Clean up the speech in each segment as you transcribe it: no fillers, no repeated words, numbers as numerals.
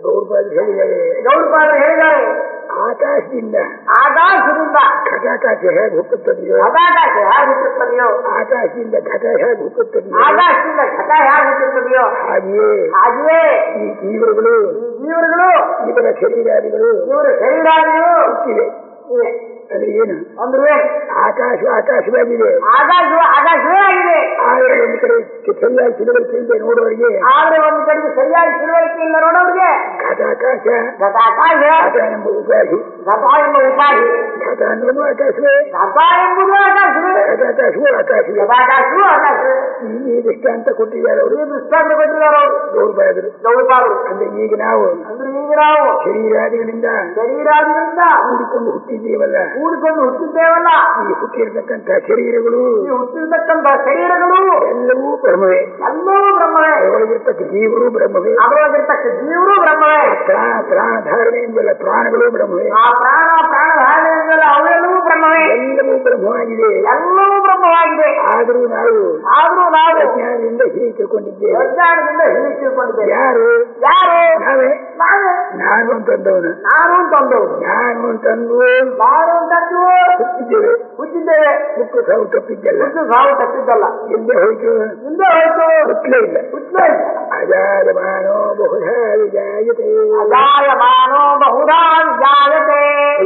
ಗೌರಪಾದರು ಹೇಳಿದ್ದಾರೆ. ಗೌರಪಾದರು ಹೇಳಿದ್ದಾರೆ, ಆಕಾಶದಿಂದ ಘಟಾಕಾಶ ಹೇಗೆ ಹುಟ್ಟುತ್ತದೆಯೋ, ಆಕಾಶ ಹೇಗೆ ಹುಟ್ಟುತ್ತದೆಯೋ, ಆಕಾಶದಿಂದ ಘಟ ಹೇಗೆ ಹುಟ್ಟುತ್ತದೆಯೋ, ಆಕಾಶದಿಂದ ಘಟ ಹೇಗೆ ಹುಟ್ಟುತ್ತದೆಯೋ, ಹಾಗೆಯೇ ಈ ಜೀವರುಗಳು ಇವರ ಶರೀರಾದಿಗಳು ಹುಟ್ಟಿವೆ. ಅಂದ್ರೆ ಏನು ಅಂದ್ರೆ ಆಕಾಶವಾಗಿದೆ, ಆಕಾಶವೇ ಆಗಿದೆ. ಆದರೆ ಒಂದು ಕಡೆ ಸರಿಯಾಗಿ ತಿಳುವಳಿಕೆಯಿಂದ ನೋಡುವವರಿಗೆ, ಆದ್ರೆ ಒಂದು ಕಡೆಗೆ ಸರಿಯಾಗಿ ತಿಳುವಳಿಕೆಯಿಂದ ನೋಡೋರಿಗೆ ಘಟಾಕಾಶ ಘಟ ಎಂಬ ಉಪಾಧಿ, ಘಟ ಎಂಬ ಉಪಾಧಿ, ಘಟ ಅನ್ನೋದು ಆಕಾಶವೇ, ಘಟ ಎಂಬುದು ಆಕಾಶವೇ, ಘಟಾಕಾಶವೂ ಆಕಾಶವೇ. ಘಟಾಕಾಶವೂ ಆಕಾಶವೇ. ಈ ದೃಷ್ಟಾಂತ ಕೊಟ್ಟಿದ್ದಾರೆ ಅವರು, ದೃಷ್ಟಾಂತ ಕೊಟ್ಟಿದ್ದಾರೆ ಅವರು ಗೌರಪಾದರು. ಅಂದ್ರೆ ಈಗ ನಾವು ಶರೀರಾದಿಗಳಿಂದ ಕೂಡಿಕೊಂಡು ಹುಟ್ಟಿದ್ದೇವಲ್ಲ, ಈ ಹುಟ್ಟಿರ್ತಕ್ಕಂಥ ಶರೀರಗಳು ಎಲ್ಲವೂ ಬ್ರಹ್ಮವೇ, ಅದರೊಳಗಿರ್ತಕ್ಕ ಜೀವರು ಬ್ರಹ್ಮವೇ, ಪ್ರಾಣ ಧಾರಣೆಯಿಂದಲ್ಲ ಪ್ರಾಣಗಳು ಬ್ರಹ್ಮವೇ, ಅವೆಲ್ಲವೂ ಬ್ರಹ್ಮವೇ, ಎಲ್ಲವೂ ಬ್ರಹ್ಮವಾಗಿದೆ. ಆದರೂ ನಾವು ಅಜ್ಞಾನದಿಂದ ಹೀಗೆ ತಿಳ್ಕೊಂಡಿದ್ದೇವೆ. ಯಾರು ನಾವೇ, ನಾನು ಅಂತಂದವನು, ಹುಟ್ಟಿದ್ದೇವೆ. ಹುಟ್ಟು ಸಾವು ತಪ್ಪಿದ್ದಲ್ಲ. ಹಿಂದೆ ಹೋಯ್ತು ಹುಟ್ಟಲೇ ಇಲ್ಲ. ಅಜಾಯಮಾನೋ ಬಹುಧಾ ವಿಜಾಯತೆ,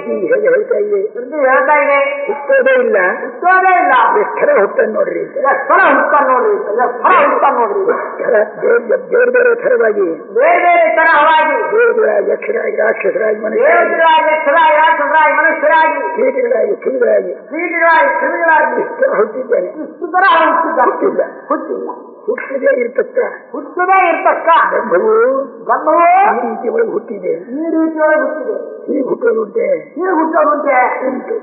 ಹೇಗೆ ಹೇಳ್ತಾ ಇದೆ, ಹುಟ್ಟೋದೇ ಇಲ್ಲ. ಎಷ್ಟರ ಹುಟ್ಟನ್ನು ನೋಡ್ರಿ, ಬೇರೆ ಬೇರೆ ಥರವಾಗಿ, ಬೇರೆ ಬೇರೆ ಯಕ್ಷರಾಗಿ ರಾಕ್ಷಸರಾಗಿ ಮನುಷ್ಯರಾಗಿ ಕೀಟಗಳಾಗಿ ಕ್ರಿಮಿಗಳಾಗಿ ಹುಟ್ಟಿದ್ದೇನೆ. ಹುಟ್ಟದೇ ಇರ್ತಕ್ಕ ಬ್ರಹ್ಮವು ಈ ರೀತಿ ಒಳಗೆ ಹುಟ್ಟಿದೆ. ಹೀಗೆ ಹುಟ್ಟೋದುಂಟೆ ಉಂಟು.